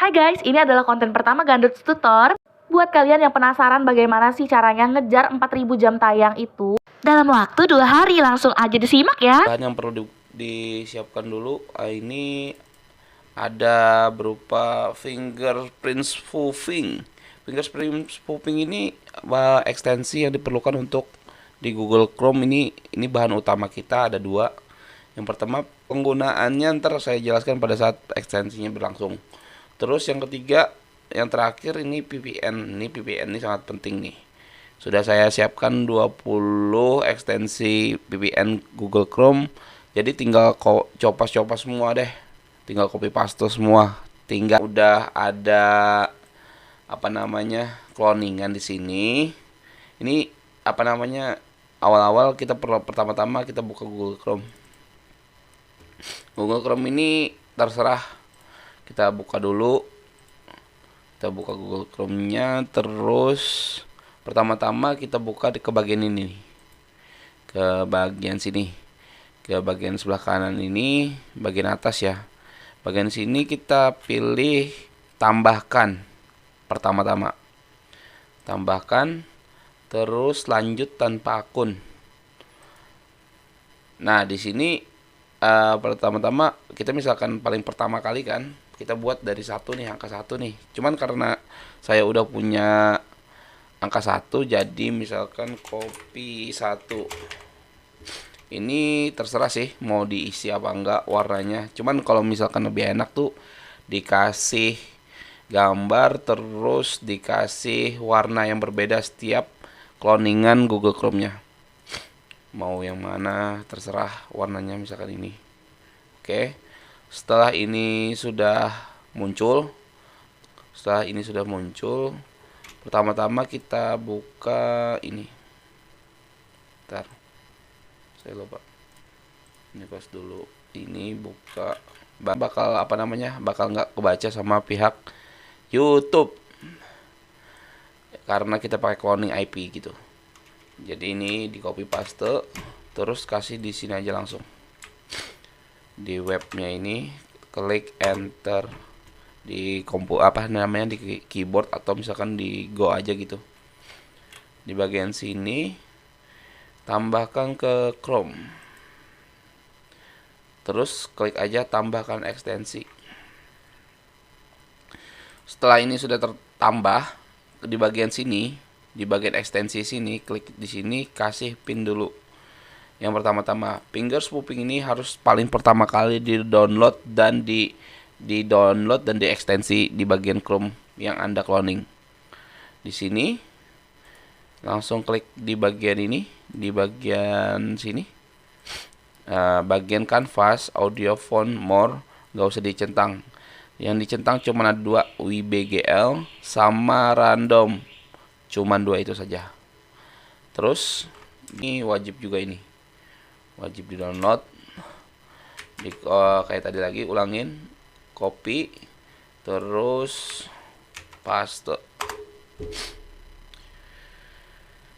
Hai guys, ini adalah konten pertama Gandut Tutor. Buat kalian yang penasaran bagaimana sih caranya ngejar 4000 jam tayang itu dalam waktu 2 hari, langsung aja disimak ya. Bahan yang perlu disiapkan dulu ini ada berupa fingerprint spoofing. Fingerprint spoofing ini ekstensi yang diperlukan untuk di Google Chrome. Ini bahan utama kita, ada dua. Yang pertama penggunaannya ntar saya jelaskan pada saat ekstensinya berlangsung. Terus yang ketiga, yang terakhir ini VPN. Ini sangat penting nih. Sudah saya siapkan 20 ekstensi VPN Google Chrome. Jadi tinggal copas-copas semua deh. Tinggal copy paste semua. Tinggal udah ada cloningan di sini. Ini awal-awal kita pertama-tama kita buka Google Chrome. Google Chrome ini terserah. Kita buka dulu. Kita buka Google Chrome-nya, terus pertama-tama kita buka ke bagian ini. Ke bagian sini. Ke bagian sebelah kanan ini, bagian atas ya. Bagian sini kita pilih tambahkan. Pertama-tama. Tambahkan, terus lanjut tanpa akun. Nah, di sini pertama-tama kita misalkan paling pertama kali kan kita buat dari angka 1 nih. Cuman karena saya udah punya angka 1, jadi misalkan copy 1. Ini terserah sih mau diisi apa enggak warnanya. Cuman kalau misalkan lebih enak tuh dikasih gambar terus dikasih warna yang berbeda setiap cloningan Google Chrome-nya. Mau yang mana terserah warnanya, misalkan ini. Oke. Setelah ini sudah muncul, pertama-tama kita buka ini. Ntar, saya lupa. Ini close dulu. Ini buka. Bakal nggak kebaca sama pihak YouTube karena kita pakai cloning IP gitu. Jadi ini di copy paste, terus kasih di sini aja langsung. Di webnya ini klik enter di di keyboard atau misalkan di go aja gitu. Di bagian sini tambahkan ke Chrome, terus klik aja tambahkan ekstensi. Setelah ini sudah tertambah, di bagian sini, di bagian ekstensi sini, klik di sini, kasih pin dulu. Yang pertama-tama, finger spoofing ini harus paling pertama kali di-download dan di-download dan diekstensi di bagian Chrome yang Anda cloning. Di sini langsung klik di bagian ini, di bagian sini. Bagian canvas, audio, font, more, gak usah dicentang. Yang dicentang cuma ada 2, WBGL sama random. Cuman 2 itu saja. Terus ini wajib juga ini. Wajib di download. Kayak tadi lagi, ulangin, copy, terus paste.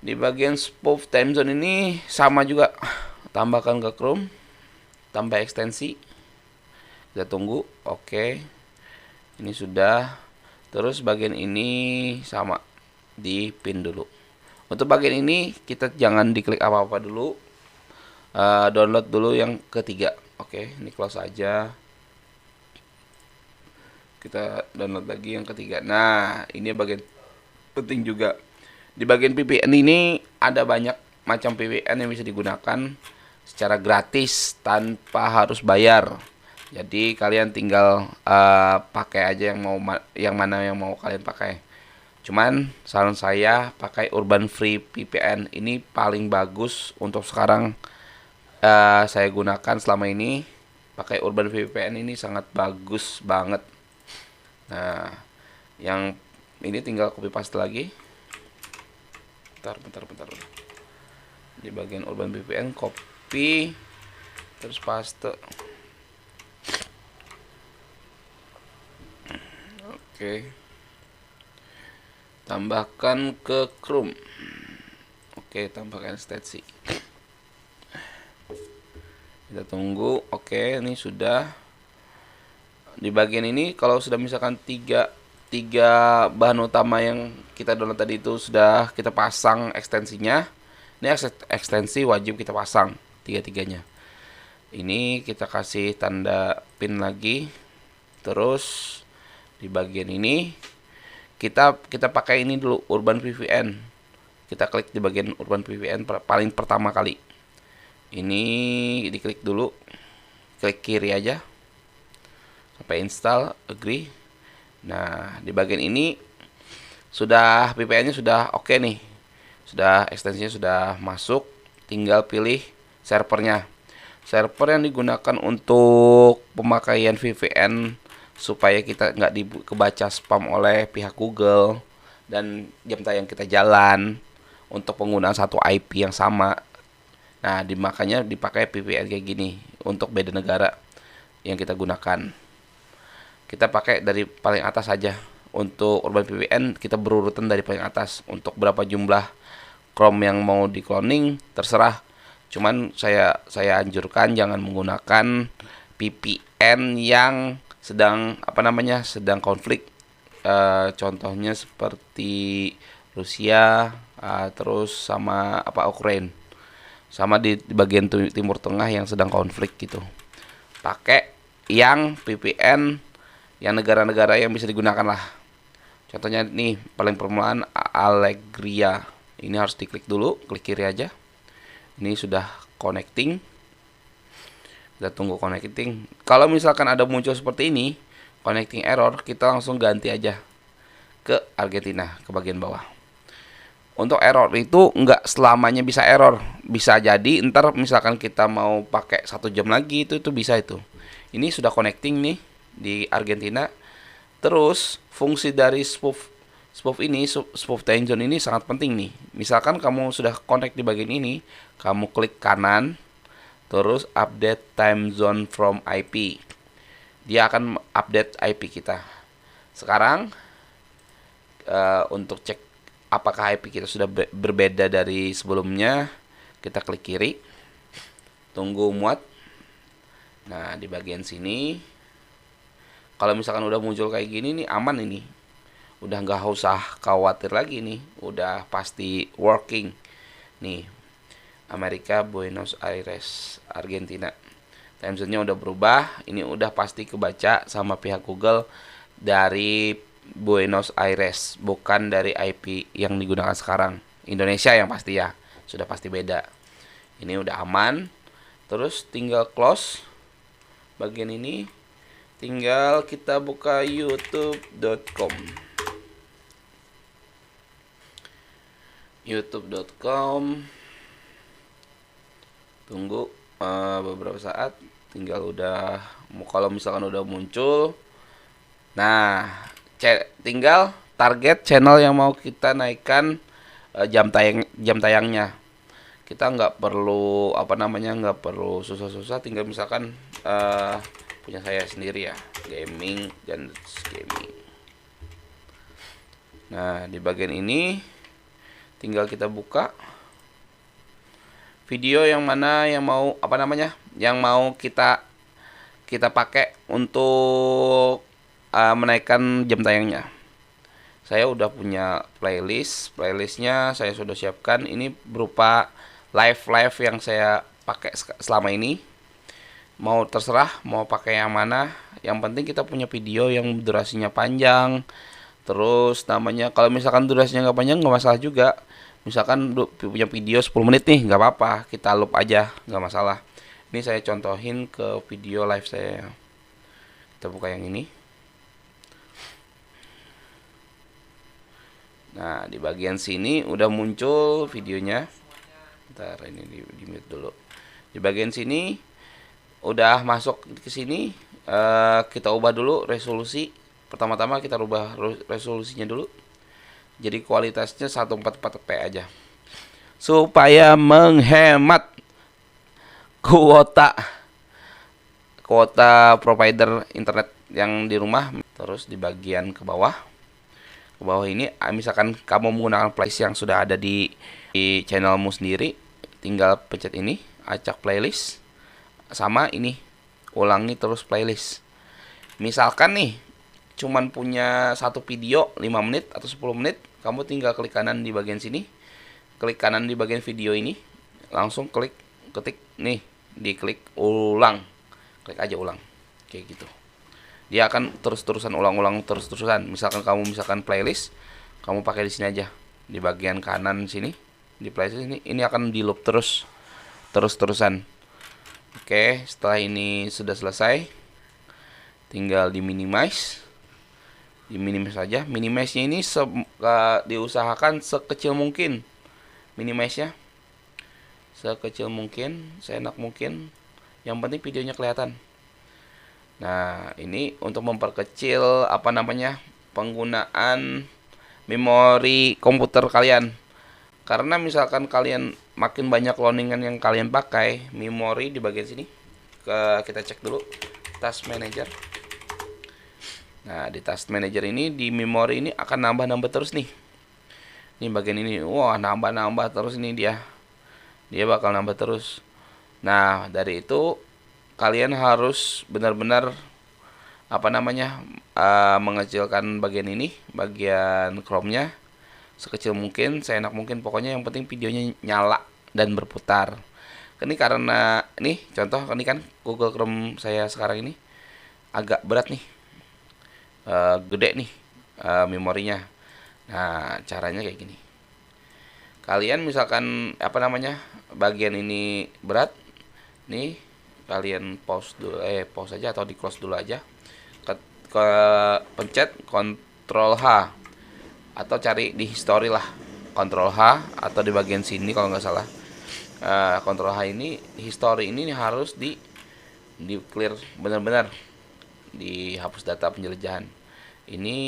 Di bagian spoof time zone ini sama juga, tambahkan ke Chrome, tambah ekstensi. Kita tunggu. Oke, ini sudah. Terus bagian ini sama, di pin dulu. Untuk bagian ini kita jangan diklik apa-apa dulu. Download dulu yang ketiga. Oke, ini close aja. Kita download lagi yang ketiga. Nah, ini bagian penting juga. Di bagian VPN ini ada banyak macam VPN yang bisa digunakan secara gratis tanpa harus bayar. Jadi kalian tinggal pakai aja yang mana yang mau kalian pakai. Cuman saran saya pakai Urban Free VPN. Ini paling bagus untuk sekarang. Saya gunakan selama ini, pakai Urban VPN ini sangat bagus banget. Nah, yang ini tinggal copy paste lagi. Bentar. Di bagian Urban VPN copy terus paste. Oke. Tambahkan ke Chrome. Oke, tambahkan ekstensi. Kita tunggu. Oke, ini sudah. di bagian ini kalau sudah misalkan tiga bahan utama yang kita download tadi itu sudah kita pasang ekstensinya. Ini ekstensi wajib kita pasang tiga-tiganya. Ini kita kasih tanda pin lagi. Terus di bagian ini kita pakai ini dulu, Urban VPN. Kita klik di bagian Urban VPN paling pertama kali. Ini diklik dulu, klik kiri aja sampai install, agree. Nah, di bagian ini sudah VPN-nya sudah oke nih. Sudah ekstensinya sudah masuk, tinggal pilih servernya. Server yang digunakan untuk pemakaian VPN supaya kita nggak kebaca spam oleh pihak Google dan jam tayang kita jalan untuk penggunaan satu IP yang sama. Nah, makanya dipakai VPN kayak gini untuk beda negara yang kita gunakan. Kita pakai dari paling atas saja. Untuk Urban VPN kita berurutan dari paling atas. Untuk berapa jumlah Chrome yang mau di cloning terserah. Cuman saya anjurkan jangan menggunakan VPN yang sedang sedang konflik. Contohnya seperti Rusia, terus sama Ukraina. Sama di bagian Timur Tengah yang sedang konflik gitu. Pakai yang VPN yang negara-negara yang bisa digunakan lah. Contohnya nih paling permulaan Allegria. Ini harus diklik dulu, klik kiri aja. Ini sudah connecting. Kita tunggu connecting. Kalau misalkan ada muncul seperti ini, connecting error, kita langsung ganti aja ke Argentina, ke bagian bawah. Untuk error itu nggak selamanya bisa error. Bisa jadi ntar misalkan kita mau pakai 1 jam lagi itu bisa itu. Ini sudah connecting nih di Argentina. Terus fungsi dari spoof time zone ini sangat penting nih. Misalkan kamu sudah connect di bagian ini, kamu klik kanan, terus update time zone from IP. Dia akan update IP kita. Sekarang untuk cek apakah IP kita sudah berbeda dari sebelumnya, kita klik kiri, tunggu muat. Nah, di bagian sini kalau misalkan udah muncul kayak gini nih, aman ini. Udah nggak usah khawatir lagi nih, udah pasti working. Nih, Amerika, Buenos Aires, Argentina. Time zone-nya udah berubah, ini udah pasti kebaca sama pihak Google dari Buenos Aires, bukan dari IP yang digunakan sekarang. Indonesia yang pasti ya, sudah pasti beda. Ini udah aman. Terus tinggal close bagian ini. Tinggal kita buka youtube.com. youtube.com. Tunggu beberapa saat, tinggal udah, kalau misalkan udah muncul. Nah, tinggal target channel yang mau kita naikkan jam tayangnya. Kita nggak perlu nggak perlu susah-susah, tinggal misalkan punya saya sendiri ya, gaming dan gaming. Nah, di bagian ini tinggal kita buka video yang mana yang mau yang mau kita pakai untuk menaikkan jam tayangnya. Saya udah punya playlistnya saya sudah siapkan. Ini berupa live yang saya pakai selama ini. Mau terserah mau pakai yang mana, yang penting kita punya video yang durasinya panjang. Terus kalau misalkan durasinya nggak panjang nggak masalah juga. Misalkan punya video 10 menit nih, nggak apa-apa, kita loop aja, nggak masalah. Ini saya contohin ke video live saya. Kita buka yang ini. Nah, di bagian sini udah muncul videonya. Ntar ini di mute dulu. Di bagian sini udah masuk ke sini. Kita ubah dulu resolusi. Pertama-tama kita ubah resolusinya dulu. Jadi kualitasnya 144p aja. Supaya menghemat kuota provider internet yang di rumah. Terus di bagian ke bawah ini misalkan kamu menggunakan playlist yang sudah ada di channelmu sendiri, tinggal pencet ini, acak playlist. Sama ini, ulangi terus playlist. Misalkan nih cuman punya satu video 5 menit atau 10 menit, kamu tinggal klik kanan di bagian sini, klik kanan di bagian video ini, langsung ketik nih, diklik ulang, klik aja ulang, kayak gitu. Dia akan terus-terusan ulang-ulang terus-terusan. Misalkan playlist, kamu pakai di sini aja, di bagian kanan sini, di playlist ini akan di loop terus-terusan. Oke, setelah ini sudah selesai, tinggal di minimize saja. Minimize-nya ini diusahakan sekecil mungkin, minimize-nya sekecil mungkin, seenak mungkin, yang penting videonya kelihatan. Nah, ini untuk memperkecil penggunaan memori komputer kalian. Karena misalkan kalian makin banyak loadingan yang kalian pakai, memori di bagian sini, kita cek dulu task manager. Nah, di task manager ini, di memori ini akan nambah terus nih. Ini bagian ini, wah, nambah terus ini dia bakal nambah terus. Nah, dari itu kalian harus benar-benar mengecilkan bagian ini, bagian Chrome-nya sekecil mungkin, seenak mungkin. Pokoknya yang penting videonya nyala dan berputar. Ini karena ini contoh, ini kan Google Chrome saya sekarang ini agak berat nih, gede nih memorinya. Nah, caranya kayak gini. Kalian misalkan bagian ini berat nih, kalian pause aja atau di close dulu aja, pencet Ctrl H atau cari di history lah, Ctrl H, atau di bagian sini kalau nggak salah, Ctrl H ini history ini harus di clear benar-benar, dihapus data penjelajahan. Ini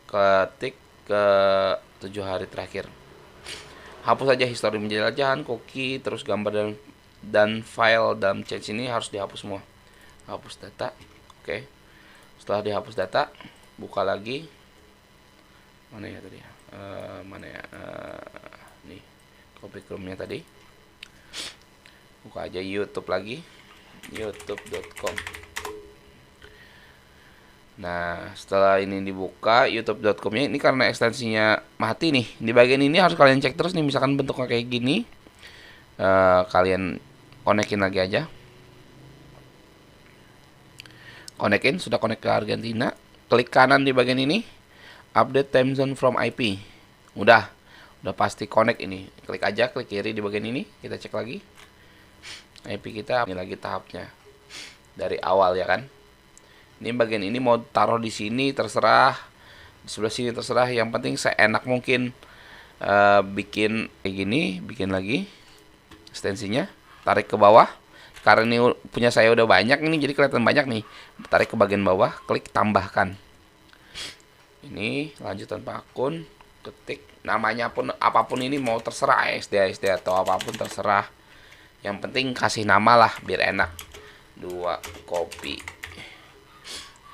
ketik ke 7 hari terakhir, hapus aja history penjelajahan, cookie, terus gambar dan file dalam chat ini harus dihapus semua. Hapus data. Oke. Setelah dihapus data, buka lagi. Mana ya tadi? Nih, copy Chrome-nya tadi. Buka aja YouTube lagi. youtube.com. Nah, setelah ini dibuka youtube.com-nya, ini karena ekstensinya mati nih. Di bagian ini harus kalian cek terus nih, misalkan bentuknya kayak gini. Kalian konekin lagi aja, konekin, sudah konek ke Argentina, klik kanan di bagian ini, update time zone from IP, udah pasti connect ini, klik aja, klik kiri di bagian ini, kita cek lagi IP kita. Ini lagi tahapnya dari awal ya kan. Ini bagian ini mau taruh di sini terserah, di sebelah sini terserah, yang penting seenak mungkin. Bikin kayak gini, bikin lagi ekstensinya, tarik ke bawah. Karena ini punya saya udah banyak ini, jadi kelihatan banyak nih. Tarik ke bagian bawah, klik tambahkan. Ini lanjut tanpa akun, ketik namanya pun apapun, ini mau terserah ASD atau apapun terserah. Yang penting kasih nama lah biar enak. 2 copy.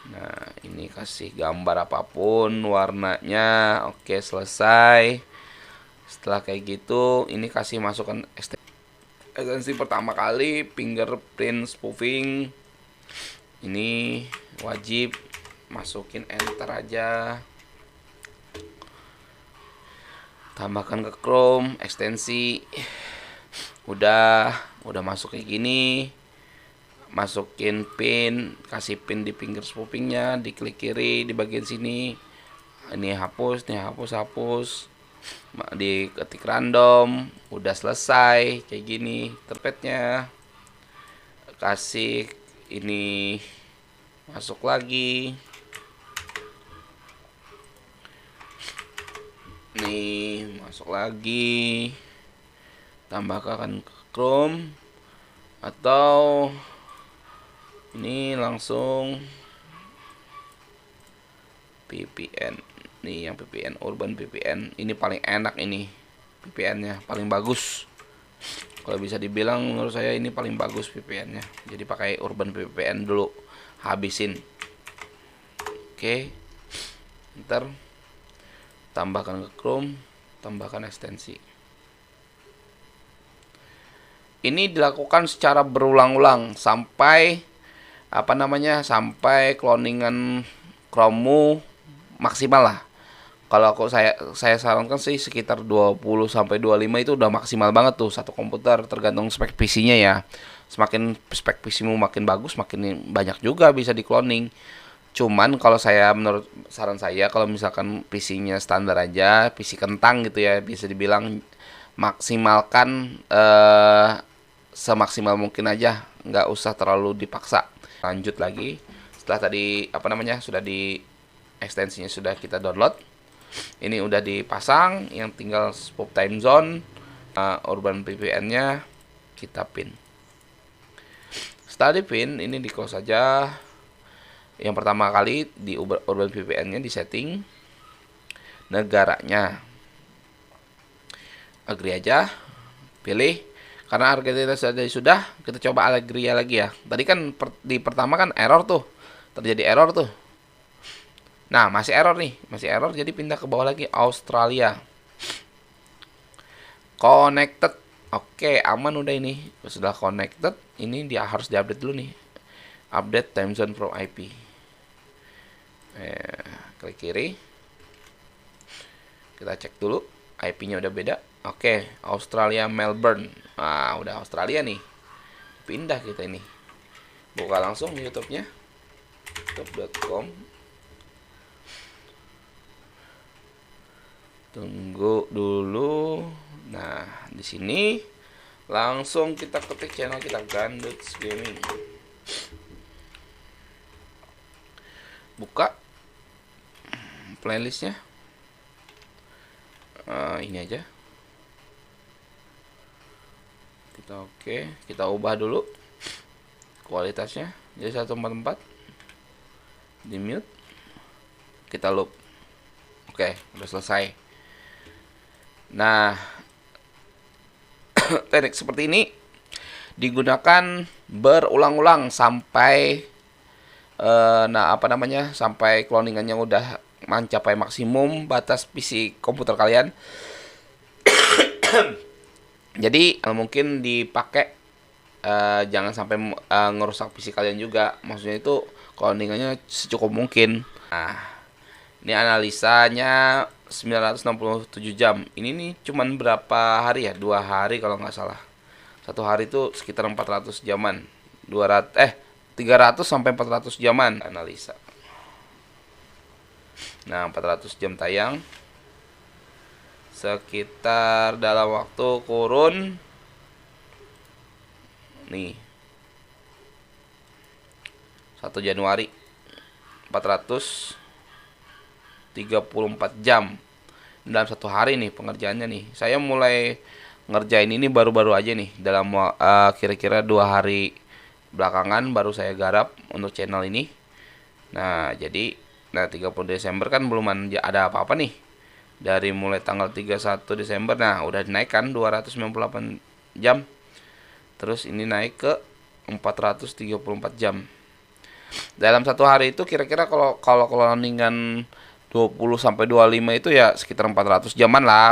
Nah, ini kasih gambar apapun warnanya. Oke, selesai. Setelah kayak gitu, ini kasih masukkan ekstensi pertama kali, fingerprint spoofing. Ini wajib masukin, enter aja. Tambahkan ke Chrome, ekstensi. Udah masuk kayak gini. Masukin pin, kasih pin di finger spoofingnya, diklik kiri di bagian sini. Ini hapus, diketik random, udah selesai kayak gini terpetnya. Kasih ini masuk lagi, nih masuk lagi, tambahkan ke Chrome atau ini langsung VPN. Nih yang VPN, Urban VPN, ini paling enak, ini VPN-nya paling bagus. Kalau bisa dibilang menurut saya ini paling bagus VPN-nya. Jadi pakai Urban VPN dulu, habisin. Oke. Ntar tambahkan ke Chrome, tambahkan ekstensi. Ini dilakukan secara berulang-ulang sampai apa namanya, sampai cloningan Chrome maksimal lah. Kalau saya sarankan sih sekitar 20 sampai 25 itu udah maksimal banget tuh satu komputer, tergantung spek PC-nya ya. Semakin spek PC-mu makin bagus, makin banyak juga bisa di cloning. Cuman kalau menurut saran saya, kalau misalkan PC-nya standar aja, PC kentang gitu ya, bisa dibilang maksimalkan semaksimal mungkin aja, nggak usah terlalu dipaksa. Lanjut lagi, setelah tadi apa namanya sudah di ekstensinya sudah kita download, ini udah dipasang, yang tinggal spoof time zone, urban VPN-nya kita pin. Setelah di pin, ini di close saja. Yang pertama kali di urban VPN-nya di setting negaranya, agree aja, pilih. Karena harga sudah, kita coba agree lagi ya. Tadi kan di pertama kan error tuh, terjadi error tuh. Nah, masih error nih, masih error, jadi pindah ke bawah lagi, Australia. Connected. Oke, aman udah ini. Sudah connected, ini dia harus diupdate dulu nih. Update time zone from IP. Klik kiri. Kita cek dulu, IP-nya udah beda. Oke, Australia Melbourne. Nah, udah Australia nih. Pindah kita ini. Buka langsung YouTube-nya. youtube.com. Tunggu dulu. Nah, di sini langsung kita ketik channel kita, Ganduts Gaming. Buka playlistnya. Ini aja. Kita ubah dulu kualitasnya jadi 144. Di mute. Kita loop. Oke, udah selesai. Nah, teknik seperti ini digunakan berulang-ulang sampai sampai cloningannya udah mencapai maksimum batas PC komputer kalian. Jadi mungkin dipakai, jangan sampai ngerusak PC kalian juga. Maksudnya itu cloningannya secukup mungkin. Nah, ini analisanya 967 jam. Ini nih cuman berapa hari ya? 2 hari kalau nggak salah. 1 hari itu sekitar 400 jaman. 300 sampai 400 jaman analisa. Nah, 400 jam tayang. Sekitar dalam waktu kurun nih 1 Januari 434 jam dalam 1 hari nih pengerjaannya nih. Saya mulai ngerjain ini baru-baru aja nih, dalam kira-kira 2 hari belakangan baru saya garap untuk channel ini. Nah, jadi 30 Desember kan belum ada apa-apa nih. Dari mulai tanggal 31 Desember, nah udah dinaikkan 298 jam. Terus ini naik ke 434 jam. Dalam 1 hari itu kira-kira kalau cloningan 20 sampai 25 itu ya sekitar 400 jaman lah.